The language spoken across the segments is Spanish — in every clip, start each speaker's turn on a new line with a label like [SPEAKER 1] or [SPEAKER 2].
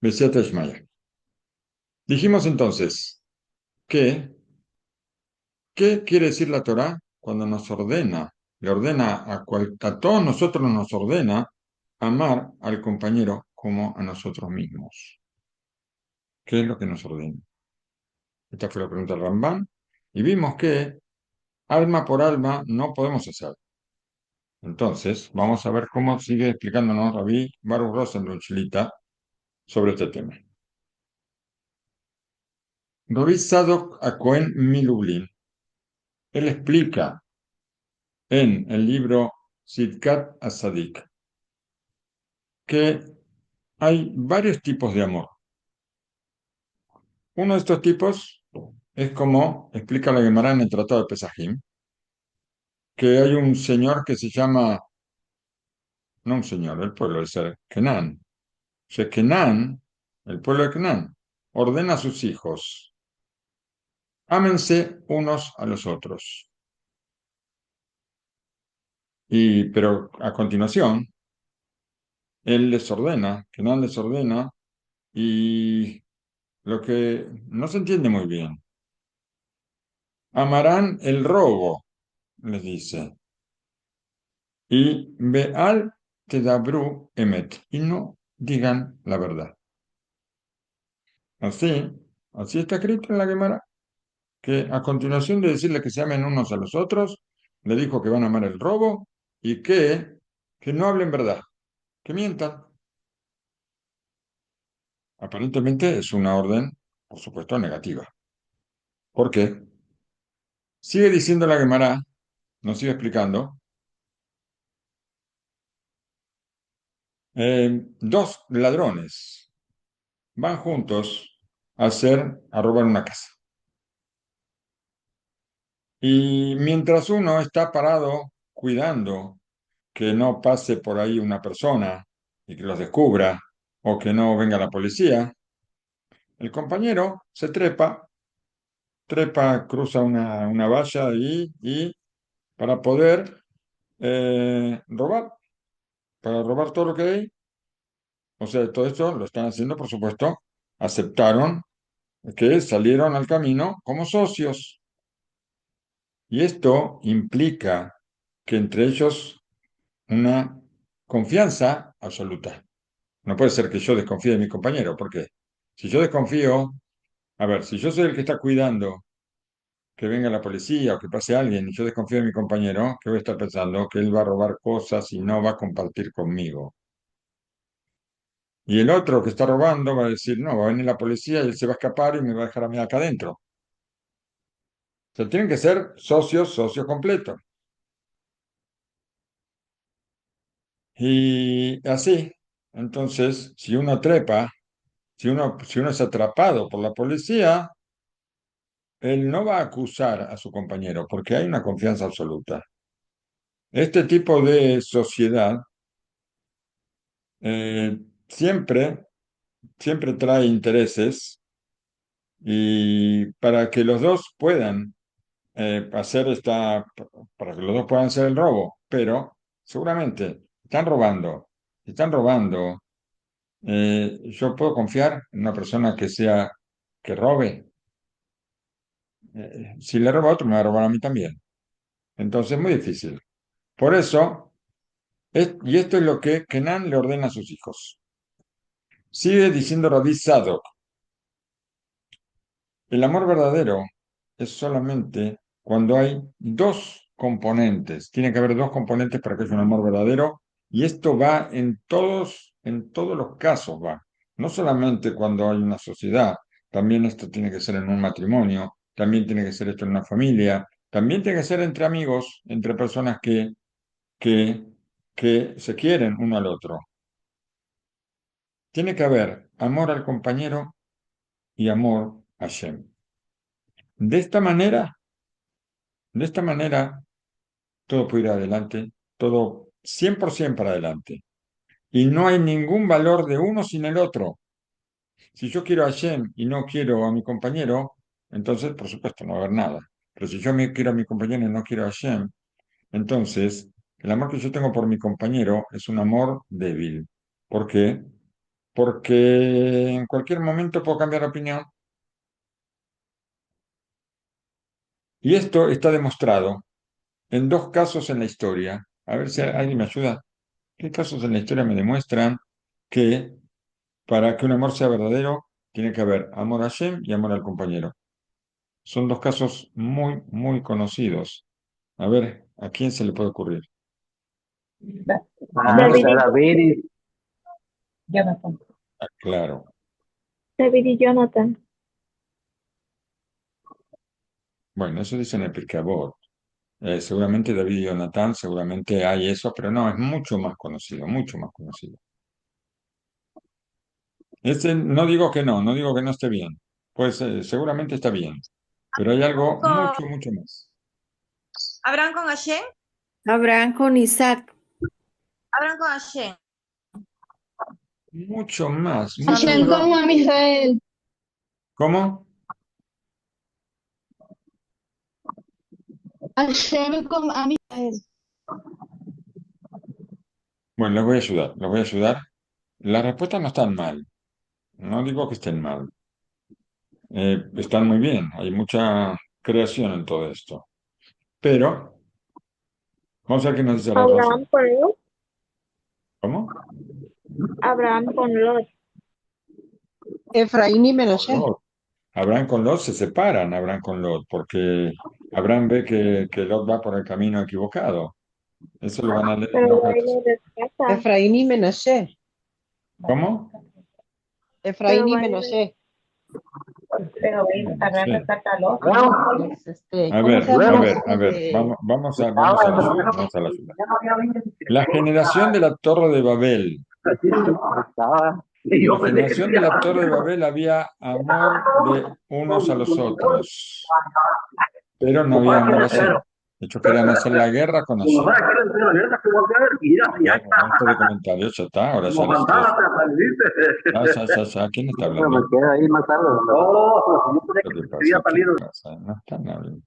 [SPEAKER 1] Besiata Ishmael. Dijimos entonces que, ¿qué quiere decir la Torá cuando nos ordena? Le ordena a todos nosotros nos ordena amar al compañero como a nosotros mismos. ¿Qué es lo que nos ordena? Esta fue la pregunta del Rambán. Y vimos que alma por alma no podemos hacer. Entonces, vamos a ver cómo sigue explicándonos Rabí Baruch Rosenblum Shilita sobre este tema. Rabí Sadok Acohen Milublin. Él explica en el libro Sidkat Asadik que hay varios tipos de amor. Uno de estos tipos es como explica la Gemara en el Tratado de Pesajim, que hay un señor que se llama, no un señor, el pueblo de ser Kenan. O sea, Kenan, el pueblo de Kenan, ordena a sus hijos, ámense unos a los otros. Pero a continuación, él les ordena, Kenan les ordena, y lo que no se entiende muy bien. Amarán el robo, les dice, y Beal Tedabru Emet, y no digan la verdad. Así, así está escrito en la Gemara, que a continuación de decirle que se amen unos a los otros, le dijo que van a amar el robo y que no hablen verdad, que mientan. Aparentemente es una orden, por supuesto, negativa. ¿Por qué? Sigue diciendo la Gemara, nos sigue explicando, dos ladrones van juntos a robar una casa. Y mientras uno está parado cuidando que no pase por ahí una persona y que los descubra o que no venga la policía, el compañero se trepa, cruza una valla y para poder robar, para robar todo lo que hay. O sea, todo esto lo están haciendo, por supuesto, aceptaron que salieron al camino como socios. Y esto implica que entre ellos una confianza absoluta. No puede ser que yo desconfíe de mi compañero, porque si yo desconfío, a ver, si yo soy el que está cuidando que venga la policía o que pase alguien y yo desconfío de mi compañero, ¿qué voy a estar pensando? Que él va a robar cosas y no va a compartir conmigo. Y el otro que está robando va a decir, no, va a venir la policía y él se va a escapar y me va a dejar a mí acá adentro. O sea, tienen que ser socios completos. Y así, entonces, si uno trepa, si uno es atrapado por la policía, él no va a acusar a su compañero porque hay una confianza absoluta. Este tipo de sociedad eh, siempre, siempre trae intereses y para que los dos puedan para que los dos puedan hacer el robo, pero seguramente están robando. Yo puedo confiar en una persona que robe. Si le roba a otro, me va a robar a mí también. Entonces es muy difícil. Por eso, y esto es lo que Kenan le ordena a sus hijos. Sigue diciendo Rabí Sadok, el amor verdadero es solamente cuando hay dos componentes. Tiene que haber dos componentes para que haya un amor verdadero y esto va en todos los casos va. No solamente cuando hay una sociedad, también esto tiene que ser en un matrimonio, también tiene que ser esto en una familia, también tiene que ser entre amigos, entre personas que, que se quieren uno al otro. Tiene que haber amor al compañero y amor a Shem. De esta manera, de esta manera, todo puede ir adelante, todo 100% para adelante. Y no hay ningún valor de uno sin el otro. Si yo quiero a Shem y no quiero a mi compañero, entonces, por supuesto, no va a haber nada. Pero si yo quiero a mi compañero y no quiero a Shem, entonces el amor que yo tengo por mi compañero es un amor débil. ¿Por qué? porque en cualquier momento puedo cambiar de opinión. Y esto está demostrado en dos casos en la historia. A ver si alguien me ayuda. ¿Qué casos en la historia me demuestran que para que un amor sea verdadero tiene que haber amor a Hashem y amor al compañero? Son dos casos muy, muy conocidos. A ver, ¿a quién se le puede ocurrir? A menos,
[SPEAKER 2] David y,
[SPEAKER 3] David y
[SPEAKER 2] Jonathan.
[SPEAKER 1] claro.
[SPEAKER 2] David y Jonathan.
[SPEAKER 1] Bueno, eso dicen en el Pirkei Avot. Seguramente David y Jonatán, seguramente hay eso, pero no, es mucho más conocido, mucho más conocido. Este, no digo que no, no digo que no esté bien. Pues seguramente está bien, pero hay algo
[SPEAKER 4] Con
[SPEAKER 1] mucho, mucho más.
[SPEAKER 4] Abraham con Hashem,
[SPEAKER 5] Abraham con Isaac.
[SPEAKER 4] Abraham con Hashem.
[SPEAKER 1] Mucho más, mucho
[SPEAKER 4] Hashem
[SPEAKER 1] más.
[SPEAKER 5] Hashem
[SPEAKER 4] con
[SPEAKER 5] con Israel.
[SPEAKER 1] ¿Cómo?
[SPEAKER 5] Hashem con Israel.
[SPEAKER 1] Bueno, les voy a ayudar, les voy a ayudar. Las respuestas no están mal, no digo que estén mal. Están muy bien, hay mucha creación en todo esto. Pero, vamos a ver qué nos dice la Rashi.
[SPEAKER 2] Abraham con Lot.
[SPEAKER 1] ¿Cómo?
[SPEAKER 2] Abraham con Lot.
[SPEAKER 3] Efraín y
[SPEAKER 1] Con
[SPEAKER 3] Menashe.
[SPEAKER 1] Lot. Abraham con Lot se separan, Abraham con Lot, porque Abraham ve que Lot va por el camino equivocado. Eso lo van a leer en
[SPEAKER 2] Pero
[SPEAKER 1] hojas.
[SPEAKER 2] ahí lo rescata.
[SPEAKER 3] Efraín y Menashe.
[SPEAKER 1] ¿Cómo?
[SPEAKER 3] Efraín
[SPEAKER 2] Pero
[SPEAKER 3] y
[SPEAKER 2] va y
[SPEAKER 3] Menashe.
[SPEAKER 2] pero ve,
[SPEAKER 1] No
[SPEAKER 2] Abraham
[SPEAKER 1] sé.
[SPEAKER 2] rescata a Lot.
[SPEAKER 1] A
[SPEAKER 3] ¿Cómo
[SPEAKER 1] ver,
[SPEAKER 3] se
[SPEAKER 1] a
[SPEAKER 3] llama
[SPEAKER 1] ver,
[SPEAKER 3] esto
[SPEAKER 1] a ver.
[SPEAKER 3] de
[SPEAKER 1] Vamos a la ayuda. Vamos a la ayuda. La generación de la Torre de Babel. En la generación de la Torre de Babel había amor de unos a los otros, pero no había amor a Hashem. De hecho, querían hacer la guerra con Hashem. Ya, con esto de comentarios, ya está. Ahora ya los tres. Ya. ¿Quién está hablando?
[SPEAKER 3] queda ahí más tarde.
[SPEAKER 1] ¿Qué te pasa? ¿Qué pasa? No están hablando.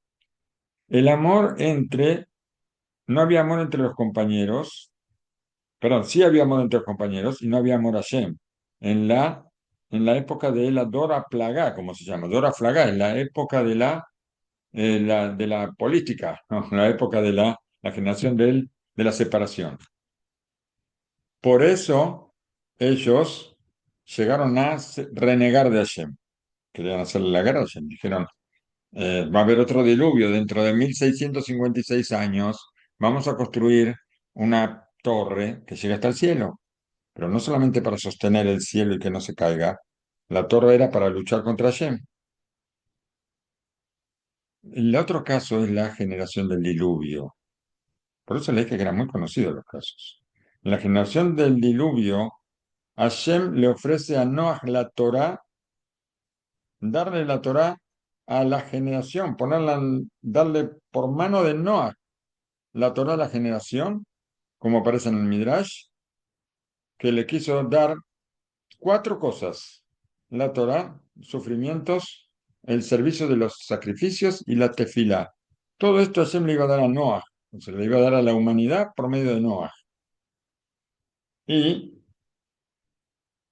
[SPEAKER 1] El amor entre, no había amor entre los compañeros, perdón, sí había amor entre los compañeros y no había amor a Hashem. En la, en la época de la Dora Plaga, como se llama, Dora Plaga, en la época de la política, ¿no? En la época de la generación de la separación. Por eso ellos llegaron a renegar de Hashem. Querían hacerle la guerra a Hashem. Dijeron, va a haber otro diluvio dentro de 1656 años. Vamos a construir una torre que llegue hasta el cielo, pero no solamente para sostener el cielo y que no se caiga. La torre era para luchar contra Hashem. El otro caso es la generación del diluvio. Por eso le dije que eran muy conocidos los casos. En la generación del diluvio, Hashem le ofrece a Noah la Torá, darle la Torá a la generación, darle por mano de Noah la Torá a la generación, como aparece en el Midrash, que le quiso dar cuatro cosas: la Torá, sufrimientos, el servicio de los sacrificios y la tefilá. Todo esto Hashem le iba a dar a Noah, se le iba a dar a la humanidad por medio de Noah. Y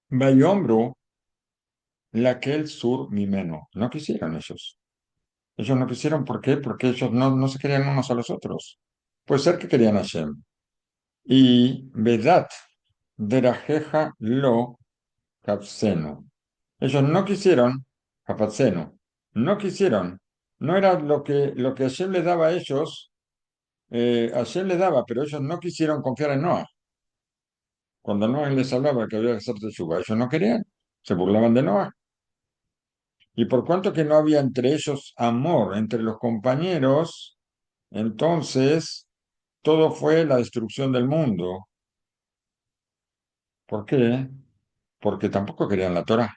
[SPEAKER 1] Vayombru, Laquel Sur Mimeno. No quisieron ellos. Ellos no quisieron, ¿por qué? Porque ellos no se querían unos a los otros. Puede ser que querían a Hashem. Y Vedat, Derajeja Lo Kapsenu. Ellos no quisieron, Kapatsenu, no quisieron. No era lo que Hashem les daba a ellos, Hashem les daba, pero ellos no quisieron confiar en Noah. Cuando Noah les hablaba que había que hacer teshuva, ellos no querían, se burlaban de Noah. Y por cuanto que no había entre ellos amor, entre los compañeros, entonces todo fue la destrucción del mundo. ¿Por qué? Porque tampoco querían la Torah.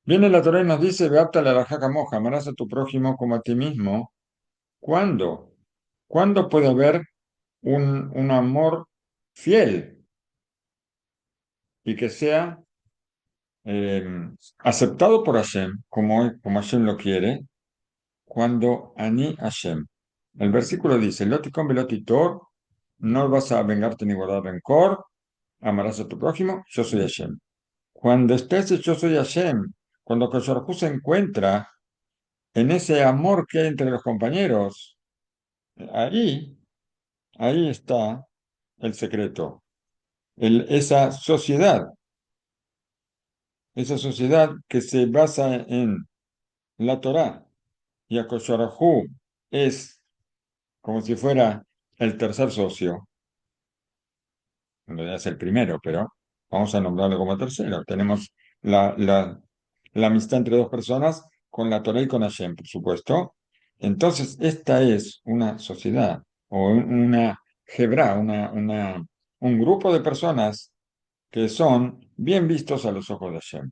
[SPEAKER 1] Viene la Torah y nos dice, Beapta la rajaca moja, amarás a tu prójimo como a ti mismo. ¿Cuándo? ¿Cuándo puede haber un amor fiel y que sea eh, aceptado por Hashem, como Hashem lo quiere? Cuando Ani Hashem. El versículo dice, Loticon velotitor, no vas a vengarte ni guardar rencor, Amarás a tu prójimo, yo soy Hashem. Cuando está ese yo soy Hashem, cuando Kosh Baruj Hu se encuentra en ese amor que hay entre los compañeros, ahí, ahí está el secreto. Esa sociedad que se basa en la Torá y a Kosh Baruj Hu es como si fuera el tercer socio. En realidad es el primero, pero vamos a nombrarlo como tercero. Tenemos la, la, la amistad entre dos personas con la Torah y con Hashem, por supuesto. Entonces, esta es una sociedad o una hebra, un grupo de personas que son bien vistos a los ojos de Hashem.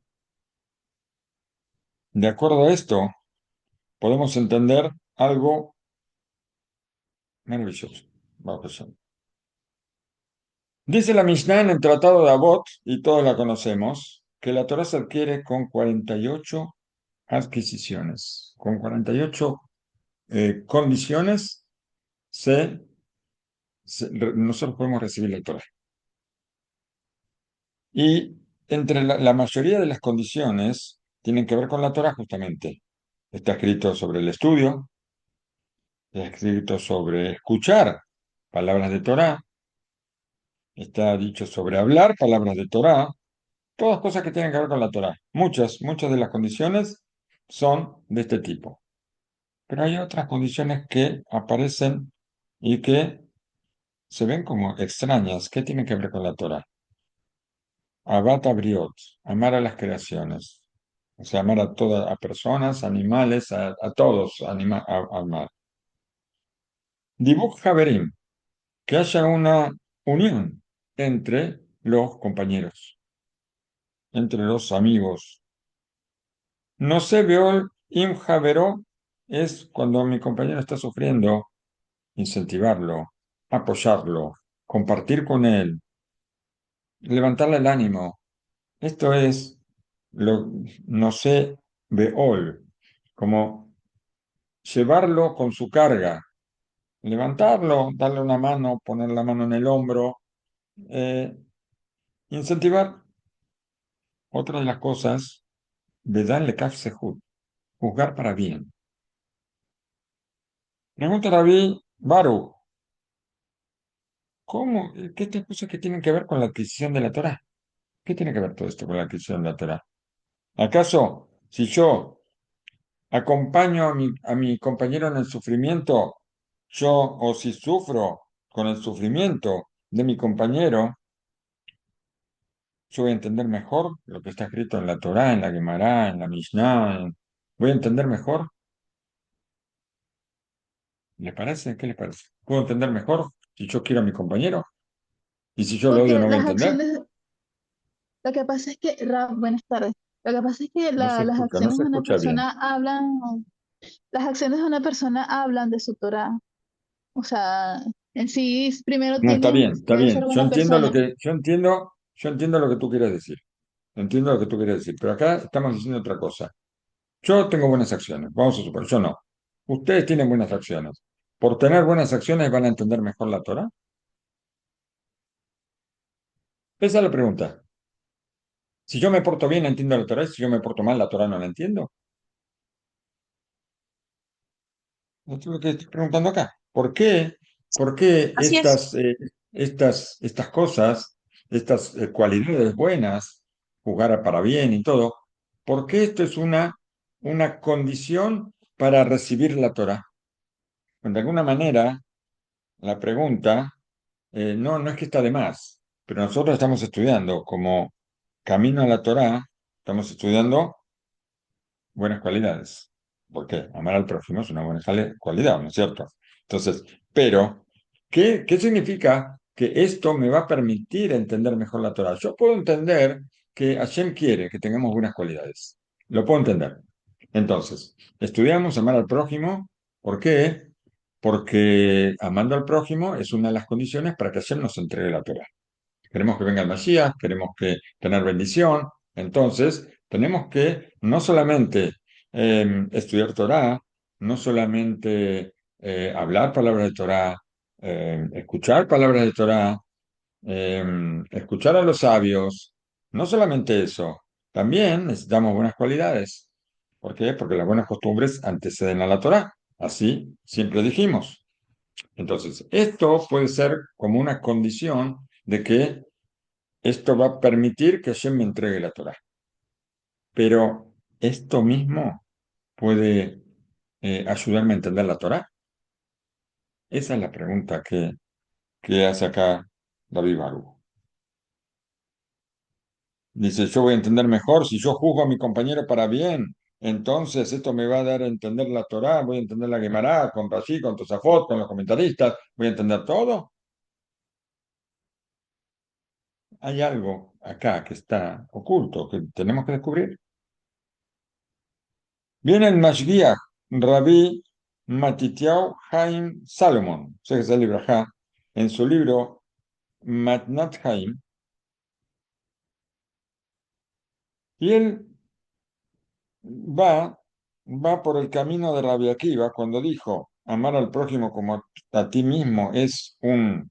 [SPEAKER 1] De acuerdo a esto, podemos entender algo maravilloso. Baruch Hashem. Dice la Mishnah en el Tratado de Avot, y todos la conocemos, que la Torah se adquiere con 48 adquisiciones. Con 48 condiciones nosotros podemos recibir la Torah. Y entre la mayoría de las condiciones tienen que ver con la Torah justamente. Está escrito sobre el estudio, está escrito sobre escuchar palabras de Torah, está dicho sobre hablar palabras de Torah. Todas cosas que tienen que ver con la Torá. Muchas de las condiciones son de este tipo. Pero hay otras condiciones que aparecen y que se ven como extrañas. ¿Qué tienen que ver con la Torá? Abat Abriot, amar a las creaciones. O sea, amar a todas, a personas, animales, a todos, amar. Dibuj Haverim, que haya una unión entre los compañeros, entre los amigos. No sé, Beol Im Javero es cuando mi compañero está sufriendo, incentivarlo, apoyarlo, compartir con él, levantarle el ánimo. Esto es no sé, Beol, como llevarlo con su carga, levantarlo, darle una mano, poner la mano en el hombro, eh, incentivar. Otra de las cosas, Bedan Lekaf Sehut, juzgar para bien. Pregunta Rabí Baruch. ¿Cómo? ¿Qué estas cosas que tienen que ver con la adquisición de la Torá? ¿Qué tiene que ver todo esto con la adquisición de la Torá? ¿Acaso si yo acompaño a mi compañero en el sufrimiento, o si sufro con el sufrimiento de mi compañero, yo voy a entender mejor lo que está escrito en la Torá, en la Gemara, en la Mishnah? ¿Voy a entender mejor? ¿Les parece? ¿Qué les parece? ¿Puedo entender mejor si yo quiero a mi compañero? ¿Y si yo lo odio
[SPEAKER 6] Porque
[SPEAKER 1] no voy a
[SPEAKER 6] las
[SPEAKER 1] entender?
[SPEAKER 6] acciones, lo que pasa es que, buenas tardes, lo que pasa es que las
[SPEAKER 1] No
[SPEAKER 6] acciones
[SPEAKER 1] se
[SPEAKER 6] de una
[SPEAKER 1] escucha bien.
[SPEAKER 6] persona hablan, las acciones de una persona hablan de su Torah. O sea, en sí, primero
[SPEAKER 1] No, está bien, está
[SPEAKER 6] debe ser
[SPEAKER 1] bien.
[SPEAKER 6] buena persona.
[SPEAKER 1] Yo entiendo lo que tú quieres decir. Entiendo lo que tú quieres decir. Pero acá estamos diciendo otra cosa. Yo tengo buenas acciones, vamos a suponer, yo no. Ustedes tienen buenas acciones. ¿Por tener buenas acciones van a entender mejor la Torah? Esa es la pregunta. Si yo me porto bien, entiendo la Torah, y si yo me porto mal, la Torah no la entiendo. Esto es lo que estoy preguntando acá. ¿Por qué
[SPEAKER 4] Así es.
[SPEAKER 1] estas cosas, estas cualidades buenas, jugar para bien y todo, por qué esto es una condición para recibir la Torah? De alguna manera, la pregunta, no es que está de más, pero nosotros estamos estudiando como camino a la Torah, estamos estudiando buenas cualidades. Porque amar al prójimo es una buena cualidad, ¿no es cierto? Entonces, pero, ¿qué significa que esto me va a permitir entender mejor la Torah? Yo puedo entender que Hashem quiere que tengamos buenas cualidades. Lo puedo entender. Entonces, estudiamos amar al prójimo. ¿Por qué? Porque amando al prójimo es una de las condiciones para que Hashem nos entregue la Torah. Queremos que venga el Mashiach, queremos que tener bendición. Entonces, tenemos que no solamente estudiar Torah, no solamente hablar palabras de Torah, escuchar palabras de Torah, escuchar a los sabios. No solamente eso, también necesitamos buenas cualidades. ¿Por qué? Porque las buenas costumbres anteceden a la Torá. Así siempre dijimos. Entonces, esto puede ser como una condición de que esto va a permitir que Hashem me entregue la Torá. Pero esto mismo puede ayudarme a entender la Torá. Esa es la pregunta que hace acá David Baruch. Dice, yo voy a entender mejor si yo juzgo a mi compañero para bien. Entonces esto me va a dar a entender la Torá, voy a entender la Gemara, con Rashi, con Tosafot, con los comentaristas, voy a entender todo. Hay algo acá que está oculto, que tenemos que descubrir. Viene el Mashgiach, Rabbi Matityahu Haim Salomon, sé que es el libro acá, en su libro Matnat Haim, y él va, va por el camino de Rabbi Akiva cuando dijo, amar al prójimo como a ti mismo es un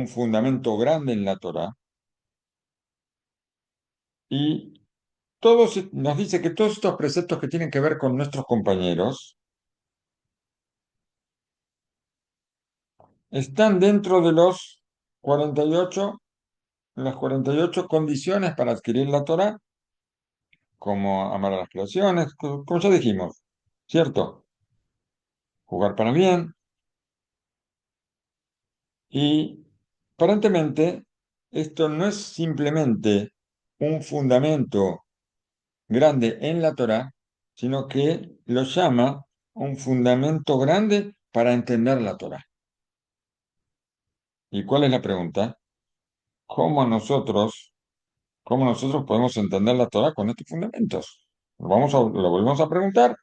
[SPEAKER 1] fundamento grande en la Torá, y nos dice que todos estos preceptos que tienen que ver con nuestros compañeros están dentro de los 48, las 48 condiciones para adquirir la Torá, como amar a las creaciones, como ya dijimos, ¿cierto? Jugar para bien. Y aparentemente esto no es simplemente un fundamento grande en la Torá, sino que lo llama un fundamento grande para entender la Torá. ¿Y cuál es la pregunta? ¿Cómo nosotros, cómo nosotros podemos entender la Torá con estos fundamentos? Lo volvemos a preguntar.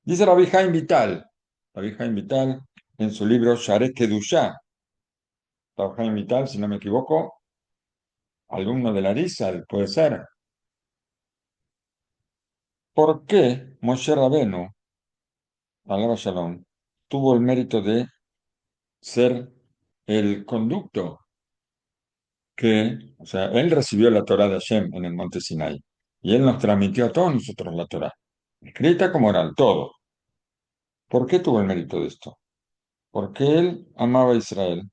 [SPEAKER 1] Dice Rabbi Haim Vital, en su libro Sharek Kedushá, Rabbi Haim Vital, si no me equivoco, alumno de la Arizal, puede ser. ¿Por qué Moshe Rabenu, alaba Shalom, tuvo el mérito de ser el conducto o sea, él recibió la Torá de Hashem en el monte Sinai y él nos transmitió a todos nosotros la Torá, escrita como oral, todo. ¿Por qué tuvo el mérito de esto? Porque él amaba a Israel,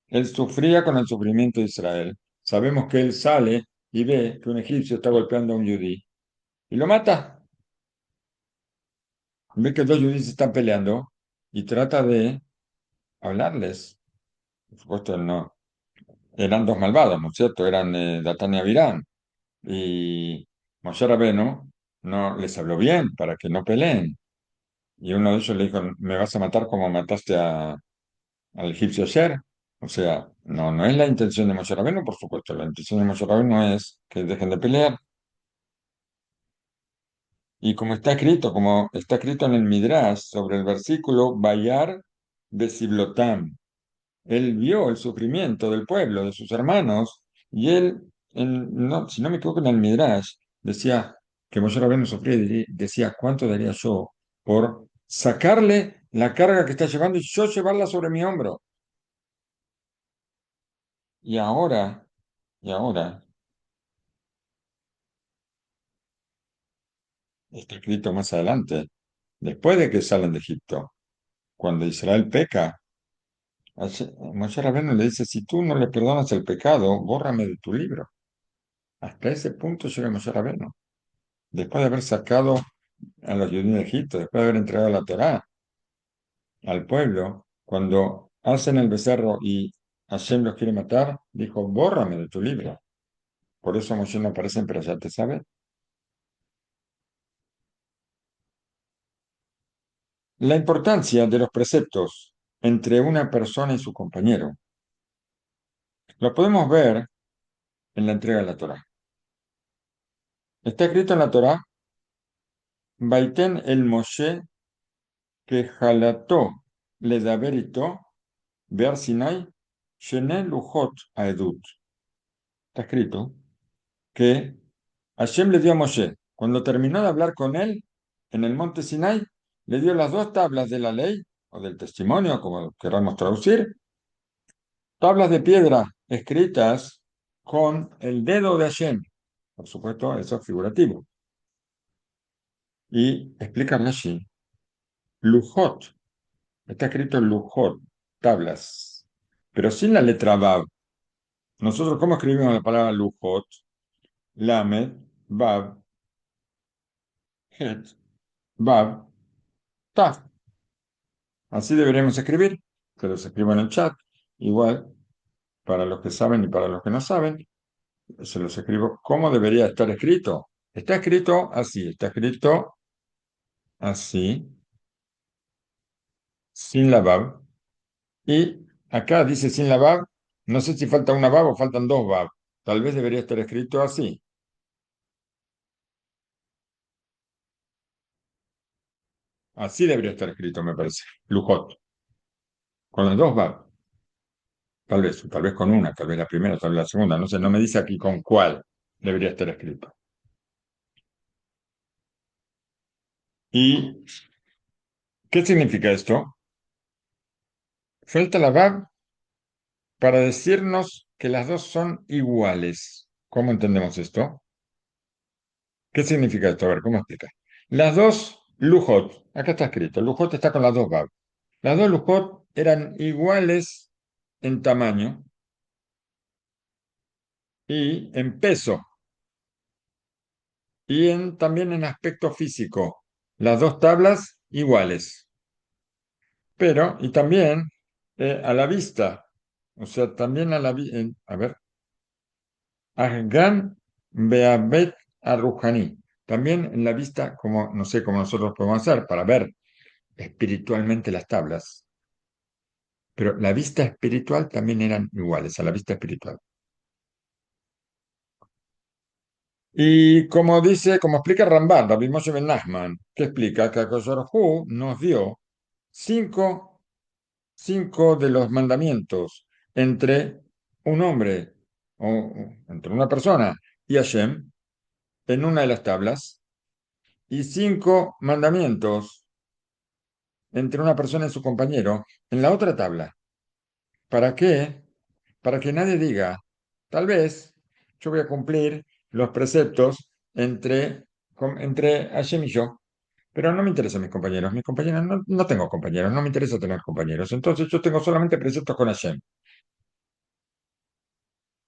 [SPEAKER 1] él sufría con el sufrimiento de Israel. Sabemos que él sale y ve que un egipcio está golpeando a un yudí y lo mata. Ve que dos judíos están peleando y trata de hablarles. Por supuesto, no. Eran dos malvados, ¿no es cierto? Eran Datán y Abirán. Y Moshe Rabbeinu no les habló bien para que no peleen. Y uno de ellos le dijo, me vas a matar como mataste al egipcio ayer. O sea, no es la intención de Moshe Rabbeinu, por supuesto. La intención de Moshe Rabbeinu es que dejen de pelear. Y como está escrito en el Midrash sobre el versículo Bayar Besiblotam, él vio el sufrimiento del pueblo, de sus hermanos, y él, no, si no me equivoco, en el Midrash, decía que Moshe Rabbeinu sufría y decía, ¿cuánto daría yo por sacarle la carga que está llevando y yo llevarla sobre mi hombro? Y ahora, y ahora, está escrito más adelante, después de que salen de Egipto, cuando Israel peca, Moshe Rabbeinu le dice, si tú no le perdonas el pecado, bórrame de tu libro. Hasta ese punto llega Moshe Rabbeinu. Después de haber sacado a los judíos de Egipto, después de haber entregado la Torá al pueblo, cuando hacen el becerro y Hashem los quiere matar, dijo, bórrame de tu libro. Por eso Moshe no aparece en Perashat Tezabet. La importancia de los preceptos entre una persona y su compañero lo podemos ver en la entrega de la Torá. Está escrito en la Torá, Baiten el Moshe que jalató le daberito Bear Sinai, Shene Lujot Aedut. Está escrito que Hashem le dio a Moshe, cuando terminó de hablar con él en el monte Sinai, le dio las dos tablas de la ley, o del testimonio, como queramos traducir, tablas de piedra escritas con el dedo de Hashem. Por supuesto, eso es figurativo. Y explica Rashi, Lujot, está escrito Lujot, tablas, pero sin la letra Vav. Nosotros, ¿cómo escribimos la palabra Lujot? Lamed, Vav, Het, Vav, Tav. Así deberíamos escribir. Se los escribo en el chat. Igual, para los que saben y para los que no saben, se los escribo cómo debería estar escrito. Está escrito así, está escrito así, sin la Vav. Y acá dice sin la Vav, no sé si falta una Vav o faltan dos Vav. Tal vez debería estar escrito así. Así debería estar escrito, me parece. Lujot. Con las dos Vav. O tal vez con una, tal vez la primera, tal vez la segunda. No sé, no me dice aquí con cuál debería estar escrito. ¿Y qué significa esto? Falta la Vav para decirnos que las dos son iguales. ¿Cómo entendemos esto? ¿Qué significa esto? A ver, ¿cómo explica? Las dos Lujot, acá está escrito, Lujot está con las dos Vav. Las dos Lujot eran iguales en tamaño y en peso y también en aspecto físico. Las dos tablas iguales, pero y también a la vista, o sea, también a la vista, a ver, Ahgan Beabet Arrujaní, también en la vista, como no sé cómo nosotros podemos hacer para ver espiritualmente las tablas, pero la vista espiritual también eran iguales a la vista espiritual. Y como dice, como explica Ramban, Rabbi Moshe Ben Nachman, que explica que Akadosh Baruj Hu nos dio cinco, cinco de los mandamientos entre un hombre o entre una persona y Hashem en una de las tablas y cinco mandamientos entre una persona y su compañero en la otra tabla. ¿Para qué? Para que nadie diga, tal vez yo voy a cumplir los preceptos entre Hashem y yo, pero no me interesan mis compañeros. Mis compañeros, no tengo compañeros, no me interesa tener compañeros. Entonces yo tengo solamente preceptos con Hashem.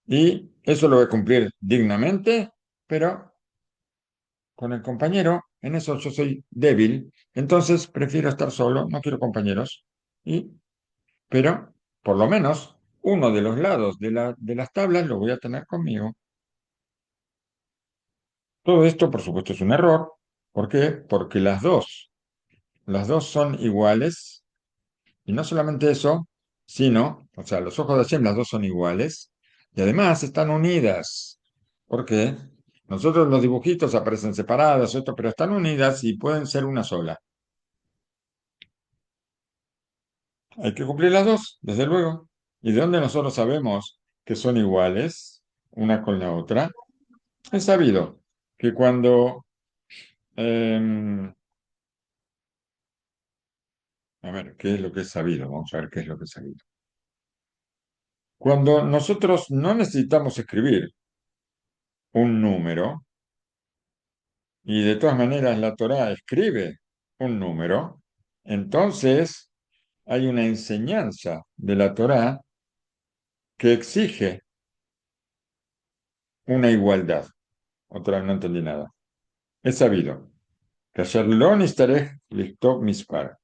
[SPEAKER 1] Y eso lo voy a cumplir dignamente, pero con el compañero, en eso yo soy débil. Entonces prefiero estar solo, no quiero compañeros. Pero por lo menos uno de los lados de las tablas lo voy a tener conmigo. Todo esto, por supuesto, es un error. ¿Por qué? Porque las dos son iguales, y no solamente eso, sino, o sea, los ojos de Hashem, las dos son iguales, y además están unidas. ¿Por qué? Nosotros los dibujitos aparecen separados, esto, pero están unidas y pueden ser una sola. Hay que cumplir las dos, desde luego. ¿Y de dónde nosotros sabemos que son iguales una con la otra? Es sabido que cuando em, a ver, ¿qué es lo que es sabido? Vamos a ver qué es lo que es sabido. Cuando nosotros no necesitamos escribir un número, y de todas maneras la Torá escribe un número, entonces hay una enseñanza de la Torá que exige una igualdad. Otra vez no entendí nada. Es sabido que ayer lo nistarej listo mispar.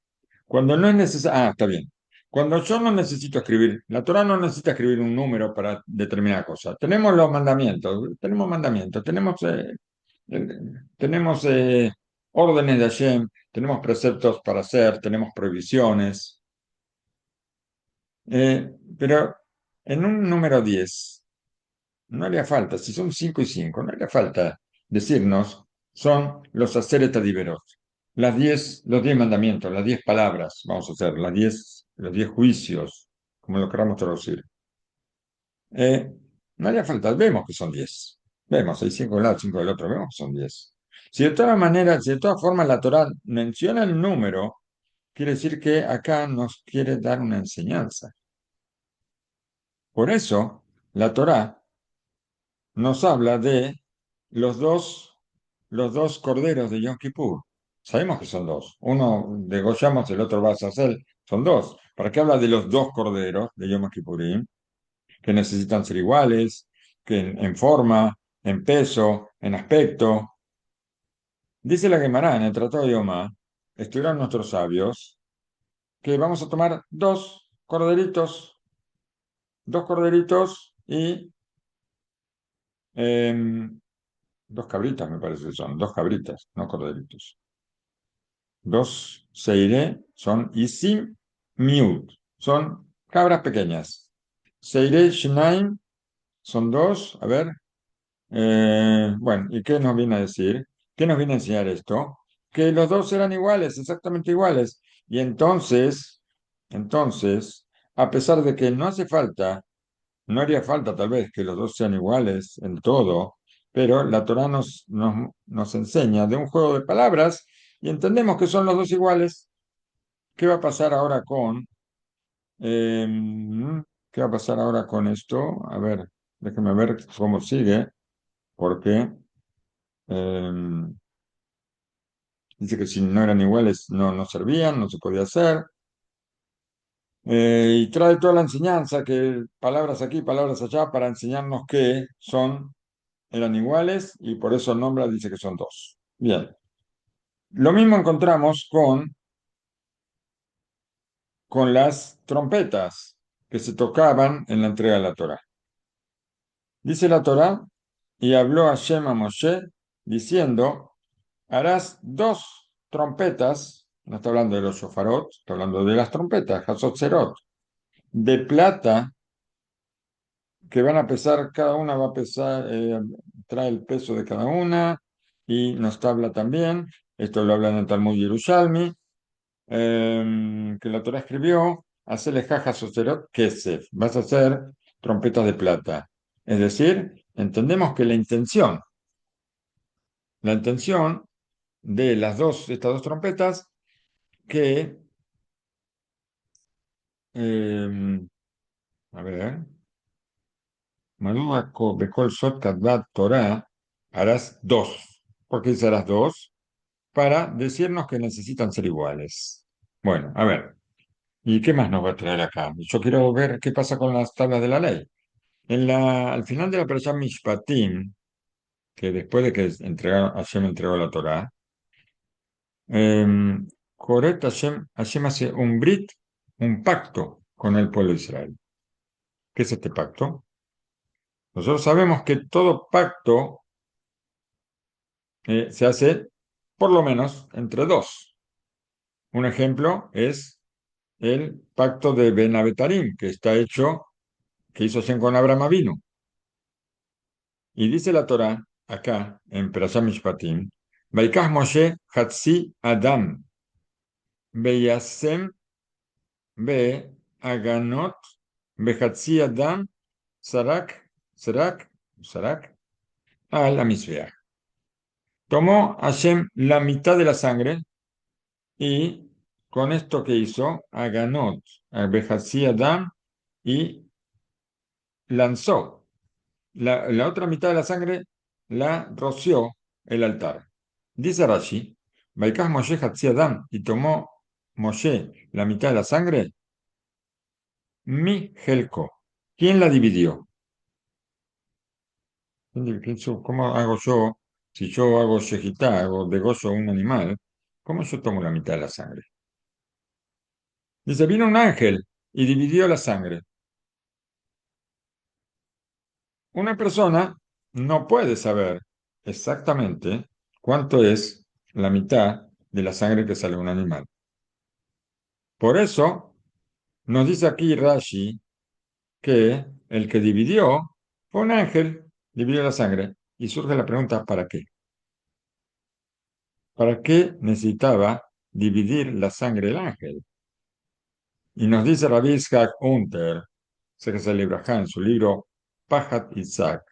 [SPEAKER 1] Cuando no es necesario, está bien. Cuando yo no necesito escribir, la Torah no necesita escribir un número para determinada cosa. Tenemos los mandamientos, tenemos órdenes de Hashem, tenemos preceptos para hacer, tenemos prohibiciones. Pero en un número 10 no haría falta, si son 5 y 5 no haría falta decirnos, son los Aseret Adiberot. Los 10 mandamientos, las 10 palabras, vamos a hacer, los 10 juicios, como lo queramos traducir. No haría falta, vemos que son 10. Vemos, hay 5 de un lado, 5 del otro, vemos que son 10. Si de todas maneras, si de todas formas la Torah menciona el número, quiere decir que acá nos quiere dar una enseñanza. Por eso, la Torá nos habla de los dos corderos de Yom Kippur. Sabemos que son dos. Uno degollamos, el otro va a hacer. Son dos. ¿Para qué habla de los dos corderos de Yom Kippurim? Que necesitan ser iguales, que en forma, en peso, en aspecto. Dice la Gemara en el Tratado de Yomá, estudiaron nuestros sabios, que vamos a tomar dos corderitos y dos cabritas, me parece que son, dos cabritas, no corderitos. Dos seiré son isim miut, son cabras pequeñas. Seiré shnaim son dos, a ver, bueno, ¿y qué nos viene a decir? ¿Qué nos viene a enseñar esto? Que los dos eran iguales, exactamente iguales. Y entonces, a pesar de que no hace falta, no haría falta tal vez que los dos sean iguales en todo, pero la Torá nos enseña de un juego de palabras y entendemos que son los dos iguales. ¿Qué va a pasar ahora qué va a pasar ahora con esto? A ver, déjeme ver cómo sigue, porque dice que si no eran iguales no servían, no se podía hacer. Y trae toda la enseñanza, que palabras aquí, palabras allá, para enseñarnos que eran iguales y por eso nombra, dice que son dos. Bien. Lo mismo encontramos con las trompetas que se tocaban en la entrega de la Torá. Dice la Torá, y habló Hashem a Moshe diciendo, harás dos trompetas, no está hablando de los shofarot, está hablando de las trompetas, Hatzot de plata, que van a pesar, cada una va a pesar, trae el peso de cada una, y nos habla también, esto lo habla en el Talmud Yerushalmi, que la Torah escribió, hacerle jaja socerot kesef, vas a hacer trompetas de plata. Es decir, entendemos que la intención de estas dos trompetas, que, a ver, Madúa Bekol Sot Kadvat Torah, harás dos. ¿Por qué dice harás dos? Para decirnos que necesitan ser iguales. Bueno, a ver, ¿y qué más nos va a traer acá? Yo quiero ver qué pasa con las tablas de la ley. Al final de la Parashá Mishpatim, que después de que Hashem entregó la Torá, Koret Hashem hace un brit, un pacto con el pueblo de Israel. ¿Qué es este pacto? Nosotros sabemos que todo pacto se hace por lo menos entre dos. Un ejemplo es el pacto de Ben Abetarim, que hizo Hashem con Abraham Avinu. Y dice la Torá, acá, en Perashá Mishpatim, Vaikach Moshe Hatzi Adam, Beyasem Be Aganot, Behatzi Adam, Sarak, al Amisbeach. Tomó Hashem la mitad de la sangre y con esto que hizo, Aganot, Behatzi Adam, y lanzó la otra mitad de la sangre, la roció el altar. Dice Rashi, Vaikach Moshe Hatzi Adam, y tomó Moshe la mitad de la sangre, mi Helko. ¿Quién la dividió? ¿Cómo hago yo? Si yo hago shejitá, hago degollo a un animal, ¿cómo yo tomo la mitad de la sangre? Dice, vino un ángel y dividió la sangre. Una persona no puede saber exactamente cuánto es la mitad de la sangre que sale de un animal. Por eso nos dice aquí Rashi que el que dividió fue un ángel, dividió la sangre. Y surge la pregunta, ¿para qué? ¿Para qué necesitaba dividir la sangre el ángel? Y nos dice Rabbi Itzhak Unter, Sefer Librajá, en su libro Pajat Itzhak,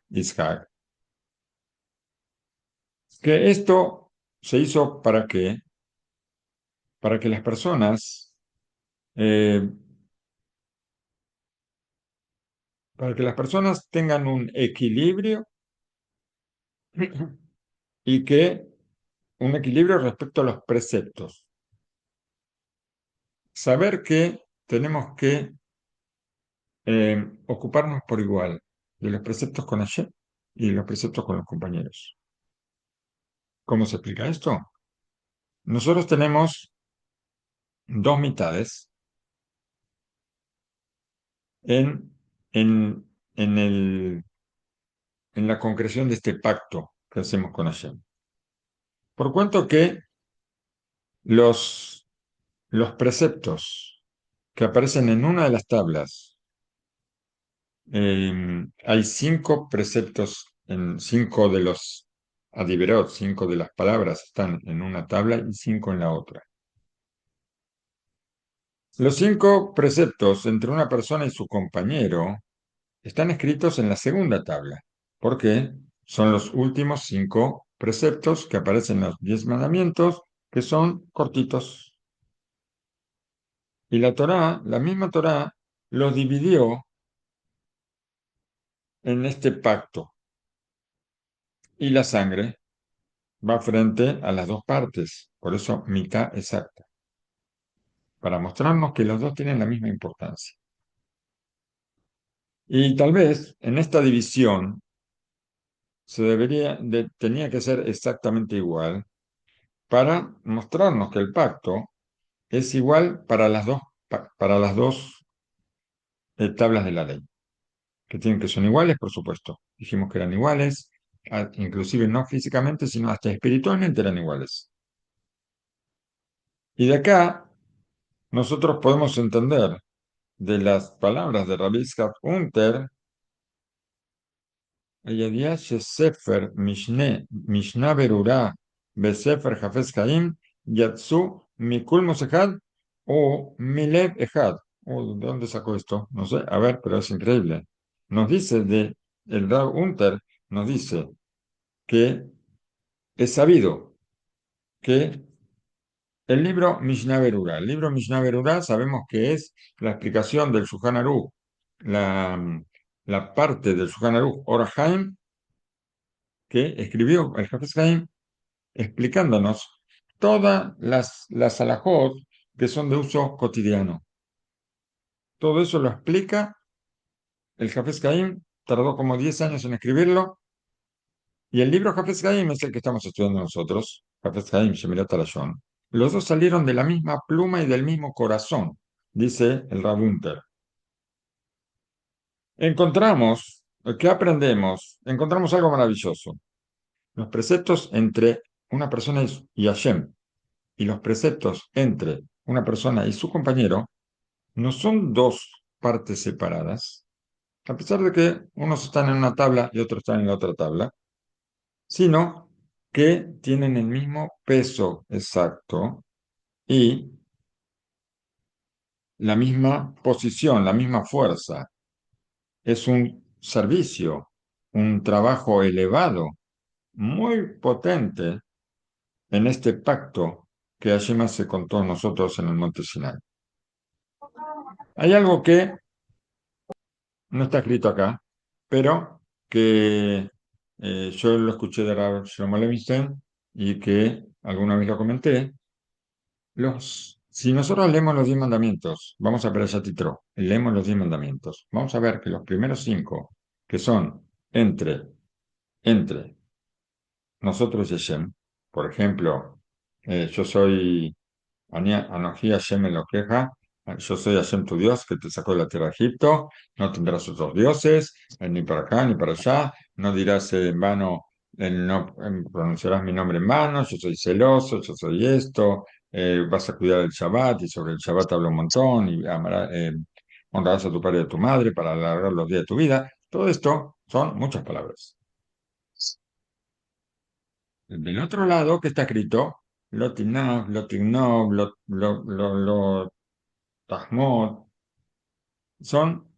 [SPEAKER 1] que esto se hizo ¿para qué? Para que las personas para que las personas tengan un equilibrio y que un equilibrio respecto a los preceptos. Saber que tenemos que ocuparnos por igual de los preceptos con Hashem y de los preceptos con los compañeros. ¿Cómo se explica esto? Nosotros tenemos dos mitades en, en, en, el, en la concreción de este pacto que hacemos con Hashem. Por cuanto que los preceptos que aparecen en una de las tablas, hay 5 preceptos, en 5 de los adiverot, 5 de las palabras están en una tabla y 5 en la otra. Los 5 preceptos entre una persona y su compañero están escritos en la segunda tabla, porque son los últimos 5 preceptos que aparecen en los 10 mandamientos, que son cortitos. Y la Torá, la misma Torá, los dividió en este pacto. Y la sangre va frente a las dos partes, por eso mitad exacta, para mostrarnos que los dos tienen la misma importancia. Y tal vez en esta división tenía que ser exactamente igual para mostrarnos que el pacto es igual para para las dos tablas de la ley, que tienen que son iguales, por supuesto. Dijimos que eran iguales, inclusive no físicamente, sino hasta espiritualmente eran iguales. Y de acá nosotros podemos entender de las palabras de Rabbi Itzhak Unter, הידיעה שספר משנה ברורה וספר חפץ חיים יצאו מקולמוס אחד o מלב אחד. ¿De dónde sacó esto? No sé, a ver, pero es increíble. Nos dice el Rav Unter, nos dice que es sabido que el libro Mishnah Berurah, sabemos que es la explicación del Shulchan Aruch, la parte del Shulchan Aruch Or HaHaim que escribió el Hafez Haim explicándonos todas las halajot que son de uso cotidiano. Todo eso lo explica el Hafez Haim, tardó como 10 años en escribirlo, y el libro Hafez Haim es el que estamos estudiando nosotros, Hafez Haim, Shemirat Alashon. Los dos salieron de la misma pluma y del mismo corazón, dice el Rabunter. Encontramos, ¿qué aprendemos? Encontramos algo maravilloso. Los preceptos entre una persona y Hashem y los preceptos entre una persona y su compañero no son dos partes separadas, a pesar de que unos están en una tabla y otros están en la otra tabla, sino que tienen el mismo peso exacto y la misma posición, la misma fuerza. Es un servicio, un trabajo elevado, muy potente en este pacto que Hashem hace con todos nosotros en el monte Sinai. Hay algo que no está escrito acá, pero que yo lo escuché de Rav Shlomo Levinstein y que alguna vez lo comenté. Si nosotros leemos los 10 mandamientos, vamos a ver a Titro, leemos los 10 mandamientos, vamos a ver que los primeros 5, que son entre nosotros y Hashem, por ejemplo, yo soy Anoji Hashem Elokeja, yo soy Hashem tu Dios que te sacó de la tierra de Egipto, no tendrás otros dioses, ni para acá ni para allá, no dirás en vano, no pronunciarás mi nombre en vano, yo soy celoso, yo soy esto, vas a cuidar el Shabbat y sobre el Shabbat hablo un montón y honrarás a tu padre y a tu madre para alargar los días de tu vida. Todo esto son muchas palabras. Del otro lado, ¿qué está escrito? Lotinov, Lotignov, lo Tahmod. Son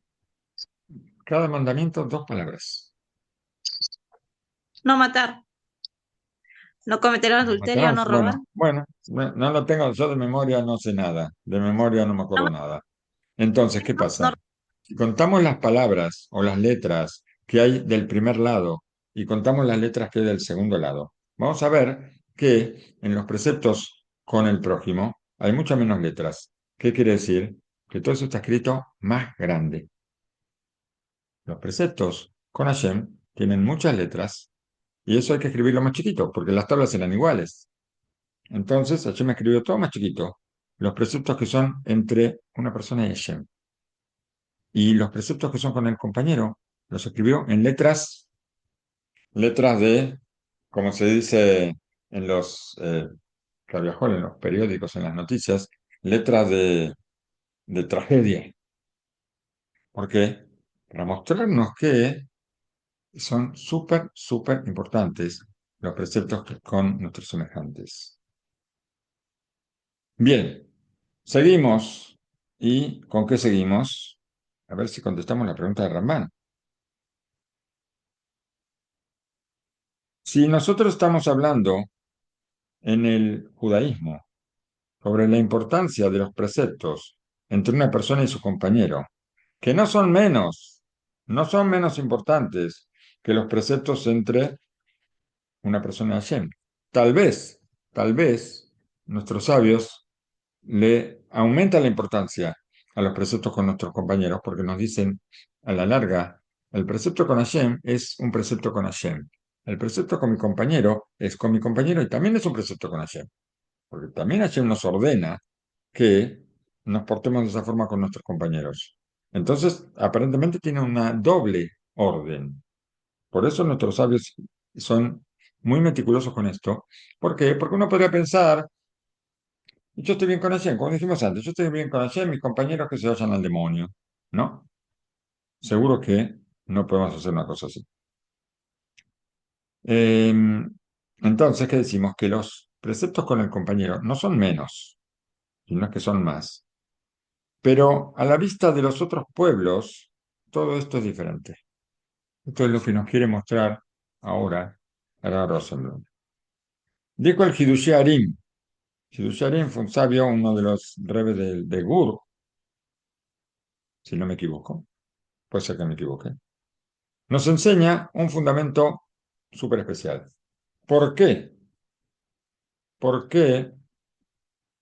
[SPEAKER 1] cada mandamiento 2 palabras.
[SPEAKER 4] No matar, no cometer adulterio, no robar.
[SPEAKER 1] Bueno, no lo tengo, yo de memoria no sé nada. De memoria no me acuerdo nada. Entonces, ¿qué
[SPEAKER 4] No
[SPEAKER 1] pasa? Si contamos las palabras o las letras que hay del primer lado y contamos las letras que hay del segundo lado, vamos a ver que en los preceptos con el prójimo hay muchas menos letras. ¿Qué quiere decir? Que todo eso está escrito más grande. Los preceptos con Hashem tienen muchas letras y eso hay que escribirlo más chiquito porque las tablas eran iguales. Entonces Hashem escribió todo más chiquito. Los preceptos que son entre una persona y Hashem. Y los preceptos que son con el compañero los escribió en letras de, como se dice en los, en los periódicos, en las noticias, letras de tragedia. ¿Por qué? Para mostrarnos que son súper, súper importantes los preceptos con nuestros semejantes. Bien, seguimos. ¿Y con qué seguimos? A ver si contestamos la pregunta de Ramán. Si nosotros estamos hablando en el judaísmo sobre la importancia de los preceptos entre una persona y su compañero, que no son menos importantes que los preceptos entre una persona y Hashem. Tal vez nuestros sabios le aumentan la importancia a los preceptos con nuestros compañeros porque nos dicen a la larga, el precepto con Hashem es un precepto con Hashem. El precepto con mi compañero es con mi compañero y también es un precepto con Hashem. Porque también Hashem nos ordena que nos portemos de esa forma con nuestros compañeros. Entonces, aparentemente tiene una doble orden. Por eso nuestros sabios son muy meticulosos con esto. ¿Por qué? Porque uno podría pensar, yo estoy bien con Hashem, como dijimos antes, yo estoy bien con Hashem, mis compañeros que se vayan al demonio. ¿No? Seguro que no podemos hacer una cosa así. Entonces, ¿qué decimos? Que los preceptos con el compañero no son menos, sino que son más. Pero a la vista de los otros pueblos, todo esto es diferente. Esto es lo que nos quiere mostrar ahora Ara Rosenblum. Dijo el Hidushé Arim. Hidushé Arim fue un sabio, uno de los rebes de Gur, si no me equivoco. Puede ser que me equivoque. Nos enseña un fundamento súper especial. ¿Por qué? ¿Por qué?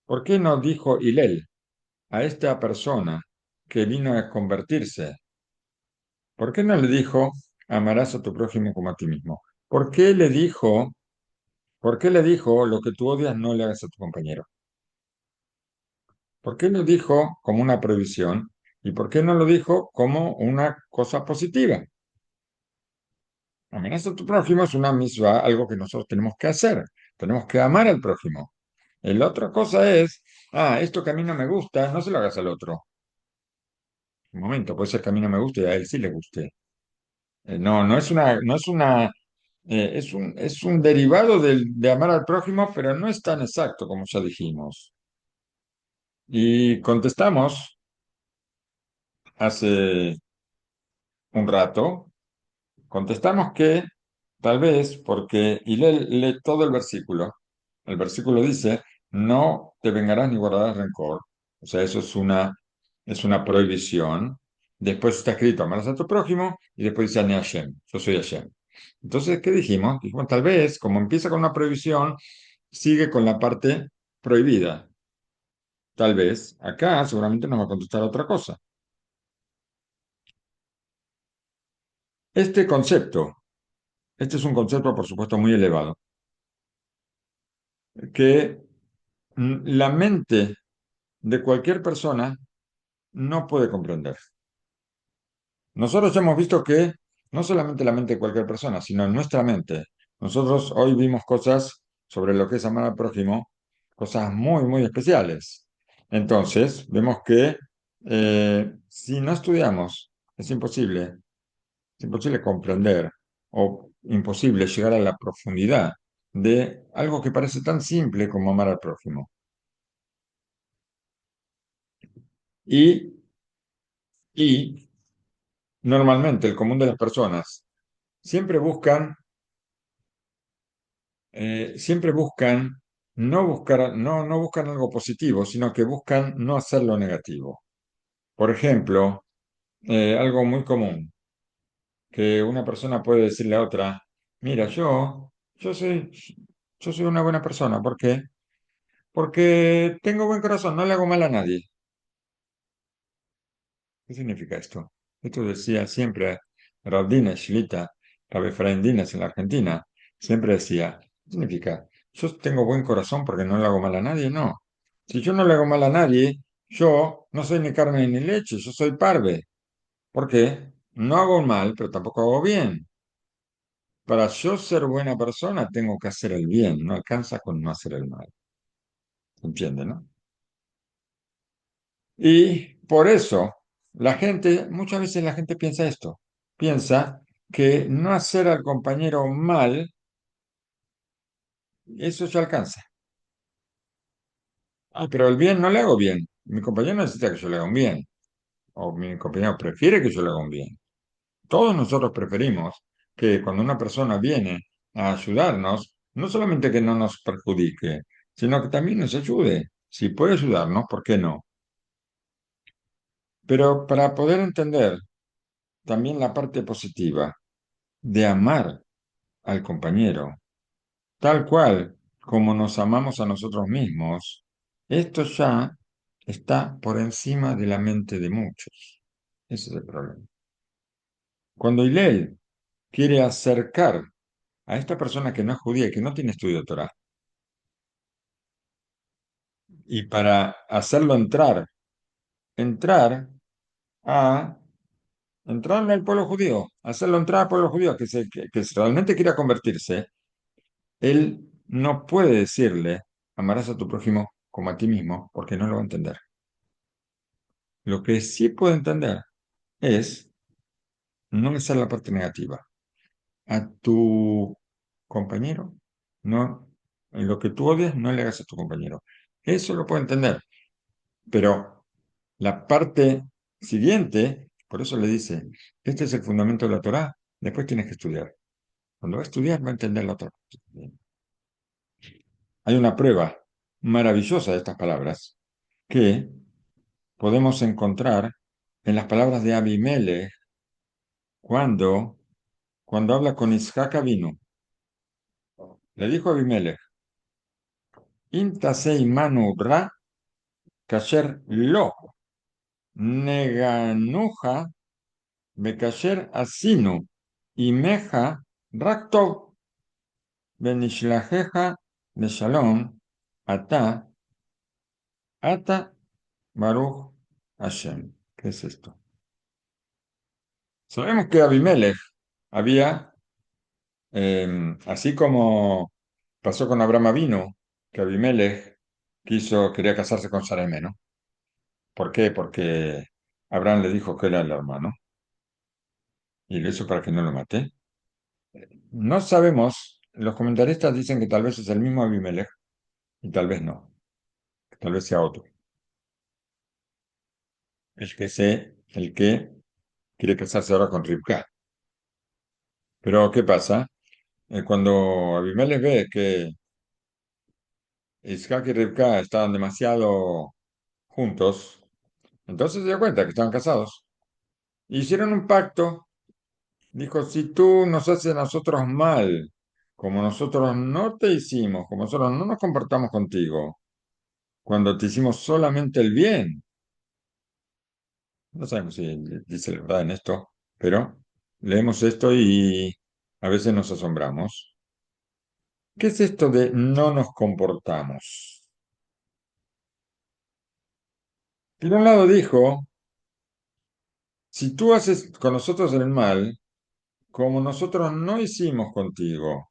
[SPEAKER 1] ¿Por qué no dijo Hillel a esta persona que vino a convertirse? ¿Por qué no le dijo, amarás a tu prójimo como a ti mismo? ¿Por qué le dijo, por qué le dijo, lo que tú odias no le hagas a tu compañero? ¿Por qué lo dijo como una prohibición? ¿Y por qué no lo dijo como una cosa positiva? Amenaza a tu prójimo es una misma, algo que nosotros tenemos que hacer. Tenemos que amar al prójimo. La otra cosa es, esto que a mí no me gusta, no se lo hagas al otro. Un momento, puede ser que a mí no me guste y a él sí le guste. No, es un derivado de amar al prójimo, pero no es tan exacto como ya dijimos. Y contestamos hace un rato, contestamos que tal vez porque, y lee todo el versículo dice, no te vengarás ni guardarás rencor, o sea, eso es una prohibición. Después está escrito, amarás a tu prójimo, y después dice, Ani Hashem, yo soy Hashem. Entonces, ¿qué dijimos? Dijimos, tal vez, como empieza con una prohibición, sigue con la parte prohibida. Tal vez, acá seguramente nos va a contestar otra cosa. Este concepto, este es un concepto, por supuesto, muy elevado, que la mente de cualquier persona no puede comprender. Nosotros hemos visto que no solamente la mente de cualquier persona, sino en nuestra mente. Nosotros hoy vimos cosas sobre lo que es amar al prójimo, cosas muy, muy especiales. Entonces, vemos que si no estudiamos, es imposible comprender o imposible llegar a la profundidad de algo que parece tan simple como amar al prójimo. Y, y normalmente el común de las personas siempre buscan, siempre buscan no buscan algo positivo, sino que buscan no hacer lo negativo. Por ejemplo, algo muy común, que una persona puede decirle a otra, mira, yo soy, yo soy una buena persona. ¿Por qué? Porque tengo buen corazón, no le hago mal a nadie. ¿Qué significa esto? Esto decía siempre Rav Dines, Shlita, Rav Efraín Dines en la Argentina. Siempre decía, ¿qué significa? Yo tengo buen corazón porque no le hago mal a nadie. No. Si yo no le hago mal a nadie, yo no soy ni carne ni leche, yo soy parve. ¿Por qué? No hago mal, pero tampoco hago bien. Para yo ser buena persona, tengo que hacer el bien. No alcanza con no hacer el mal. ¿Se entiende, no? Y por eso, muchas veces la gente piensa esto. Piensa que no hacer al compañero mal, eso ya alcanza. Ah, pero el bien no le hago bien. Mi compañero necesita que yo le haga un bien. O mi compañero prefiere que yo le haga un bien. Todos nosotros preferimos que cuando una persona viene a ayudarnos, no solamente que no nos perjudique, sino que también nos ayude. Si puede ayudarnos, ¿por qué no? Pero para poder entender también la parte positiva de amar al compañero, tal cual como nos amamos a nosotros mismos, esto ya está por encima de la mente de muchos. Ese es el problema. Cuando Hillel quiere acercar a esta persona que no es judía y que no tiene estudio de Torah, y para hacerlo entrar a entrarle al pueblo judío, hacerlo entrar al pueblo judío que realmente quiera convertirse, él no puede decirle, amarás a tu prójimo como a ti mismo, porque no lo va a entender. Lo que sí puede entender es no hacer la parte negativa. A tu compañero, no, en lo que tú odias, no le hagas a tu compañero. Eso lo puede entender, pero la parte siguiente, por eso le dice, este es el fundamento de la Torá, después tienes que estudiar. Cuando va a estudiar, va a entender la otra cosa. Hay una prueba maravillosa de estas palabras que podemos encontrar en las palabras de Abimelech cuando, cuando habla con Isaac vino. Le dijo a Abimelech, Intasei manu ra kasher lo neganuja bekasher asinu imeja raktov benishlajeja de shalom ata baruch Hashem. ¿Qué es esto? Sabemos que Abimelech había, así como pasó con Abraham Avinu, que Abimelech quería casarse con Sarai, ¿no? ¿Por qué? Porque Abraham le dijo que era el hermano y lo hizo para que no lo mate. No sabemos, los comentaristas dicen que tal vez es el mismo Abimelech y tal vez no, que tal vez sea otro. El que quiere casarse ahora con Rivka. Pero ¿qué pasa? Cuando Abimelech ve que Isaac y Rivka estaban demasiado juntos, entonces se dio cuenta que estaban casados. Hicieron un pacto. Dijo, si tú nos haces a nosotros mal, como nosotros no te hicimos, como nosotros no nos comportamos contigo, cuando te hicimos solamente el bien, no sabemos si dice la verdad en esto, pero leemos esto y a veces nos asombramos. ¿Qué es esto de no nos comportamos? Por un lado dijo, si tú haces con nosotros el mal, como nosotros no hicimos contigo,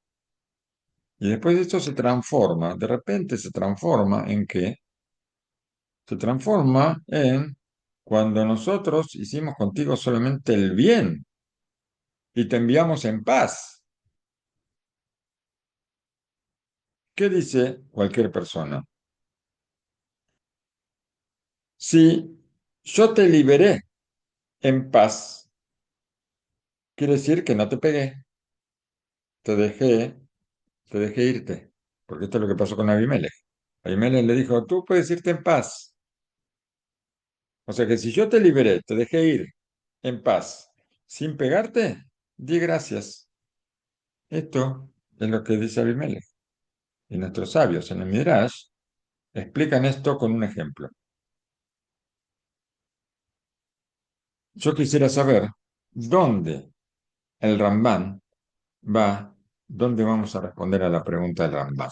[SPEAKER 1] y después esto se transforma, de repente se transforma en qué? Se transforma en cuando nosotros hicimos contigo solamente el bien y te enviamos en paz. ¿Qué dice cualquier persona? Si yo te liberé en paz, quiere decir que no te pegué, te dejé, te dejé irte, porque esto es lo que pasó con Abimelech. Abimelech le dijo, tú puedes irte en paz. O sea que si yo te liberé, te dejé ir en paz, sin pegarte, di gracias. Esto es lo que dice Abimelech. Y nuestros sabios en el Midrash explican esto con un ejemplo. Yo quisiera saber dónde el Rambán va, dónde vamos a responder a la pregunta del Rambán.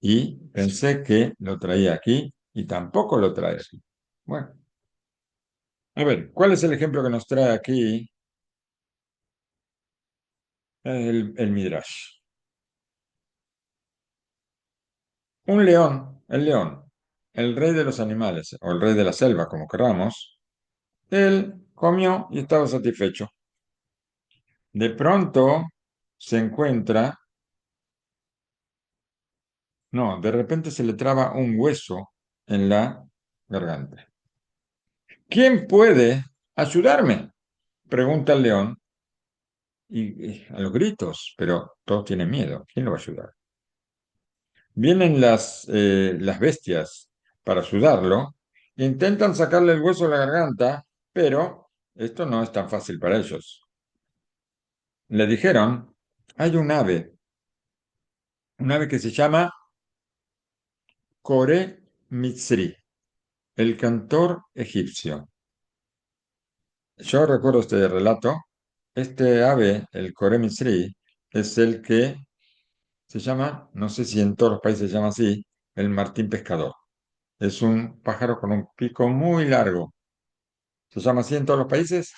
[SPEAKER 1] Y pensé que lo traía aquí y tampoco lo trae aquí. Bueno, a ver, ¿cuál es el ejemplo que nos trae aquí el Midrash? Un león, el rey de los animales, o el rey de la selva, como queramos, él comió y estaba satisfecho. De pronto se encuentra, no, de repente se le traba un hueso en la garganta. ¿Quién puede ayudarme? Pregunta el león y a los gritos, pero todos tienen miedo. ¿Quién lo va a ayudar? Vienen las bestias para ayudarlo, intentan sacarle el hueso de la garganta, pero esto no es tan fácil para ellos. Le dijeron, hay un ave que se llama Kore Mitzri, el cantor egipcio. Yo recuerdo este relato. Este ave, el Kore Mitzri, es el que se llama, no sé si en todos los países se llama así, el martín pescador. Es un pájaro con un pico muy largo. ¿Se llama así en todos los países?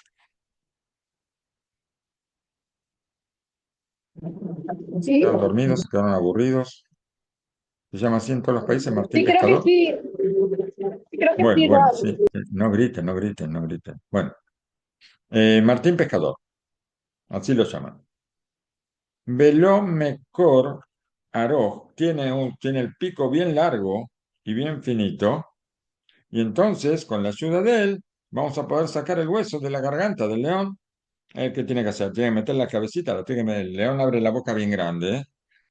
[SPEAKER 1] ¿Se
[SPEAKER 5] Sí,
[SPEAKER 1] quedaron dormidos? ¿Se quedaron aburridos? ¿Se llama así en todos los países martín
[SPEAKER 5] sí, creo que
[SPEAKER 1] pescador?
[SPEAKER 5] sí. Creo que
[SPEAKER 1] Bueno,
[SPEAKER 5] sí,
[SPEAKER 1] bueno,
[SPEAKER 5] Rob.
[SPEAKER 1] sí. No griten, no griten, no griten. Bueno, martín pescador, así lo llaman. Veló Mecor Aroj tiene el pico bien largo y bien finito, y entonces, con la ayuda de él, vamos a poder sacar el hueso de la garganta del león. ¿Qué tiene que hacer? Tiene que meter la cabecita, el león abre la boca bien grande, ¿eh?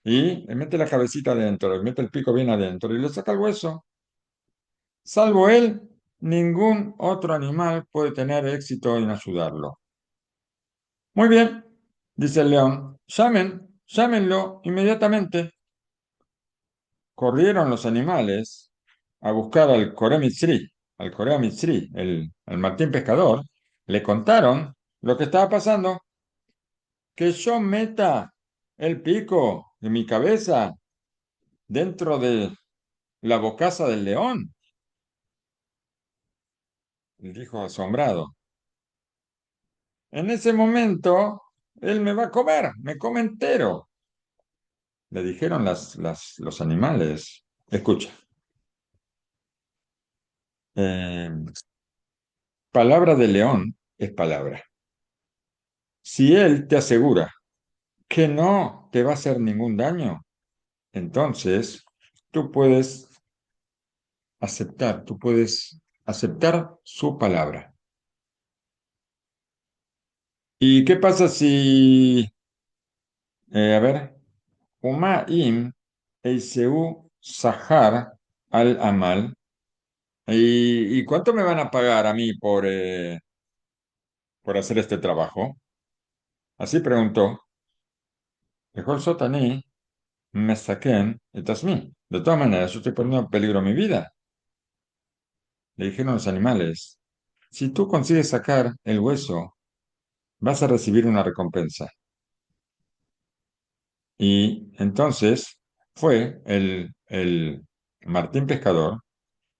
[SPEAKER 1] Y le mete la cabecita adentro, le mete el pico bien adentro y le saca el hueso. Salvo él, ningún otro animal puede tener éxito en ayudarlo. Muy bien, dice el león, llámenlo inmediatamente. Corrieron los animales a buscar al Corea Mitzri, el Martín Pescador. Le contaron lo que estaba pasando, que yo meta el pico de mi cabeza dentro de la bocaza del león, dijo asombrado. En ese momento, él me va a comer, me come entero. Le dijeron los animales. Escucha, eh, palabra de león es palabra. Si él te asegura que no te va a hacer ningún daño, entonces tú puedes tú puedes aceptar su palabra. ¿Y qué pasa si, a ver, Umaim Eiseu Sahar al Amal? ¿Y cuánto me van a pagar a mí por hacer este trabajo? Así preguntó. Dejó el sotaní, me saquen, mí. De todas maneras, yo estoy poniendo en peligro mi vida. Le dijeron los animales, si tú consigues sacar el hueso, vas a recibir una recompensa. Y entonces fue el Martín Pescador,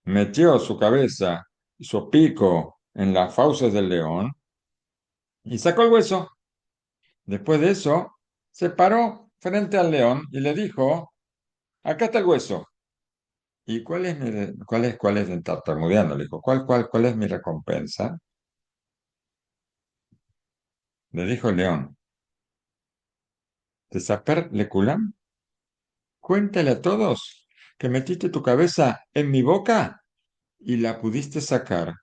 [SPEAKER 1] metió su cabeza y su pico en las fauces del león y sacó el hueso. Después de eso, se paró frente al león y le dijo, acá está el hueso. ¿Y cuál es, tartamudeando? Le dijo, ¿cuál es mi recompensa? Le dijo el león, ¿Tesaper leculam? Cuéntale a todos que metiste tu cabeza en mi boca y la pudiste sacar.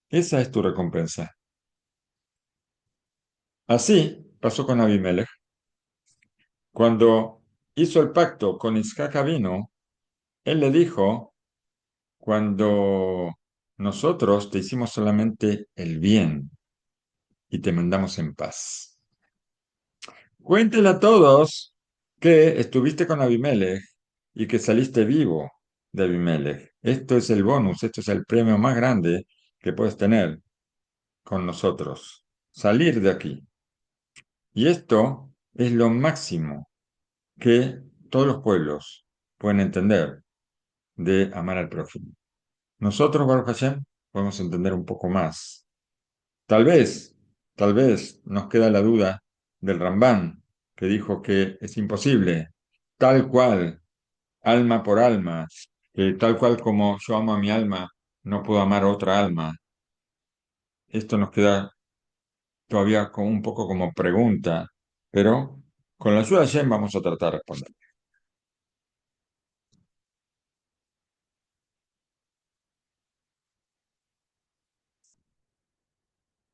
[SPEAKER 1] Esa es tu recompensa. Así pasó con Abimelech. Cuando hizo el pacto con Isaac Avino, él le dijo, cuando nosotros te hicimos solamente el bien y te mandamos en paz. Cuéntele a todos que estuviste con Abimelech y que saliste vivo de Abimelech. Esto es el bonus, esto es el premio más grande que puedes tener con nosotros. Salir de aquí. Y esto es lo máximo que todos los pueblos pueden entender de amar al prójimo. Nosotros, Baruch Hashem, podemos entender un poco más. Tal vez, tal vez nos queda la duda del Rambán, que dijo que es imposible, tal cual, alma por alma, tal cual como yo amo a mi alma, no puedo amar a otra alma. Esto nos queda todavía como un poco como pregunta, pero con la ayuda de Hashem vamos a tratar de responder.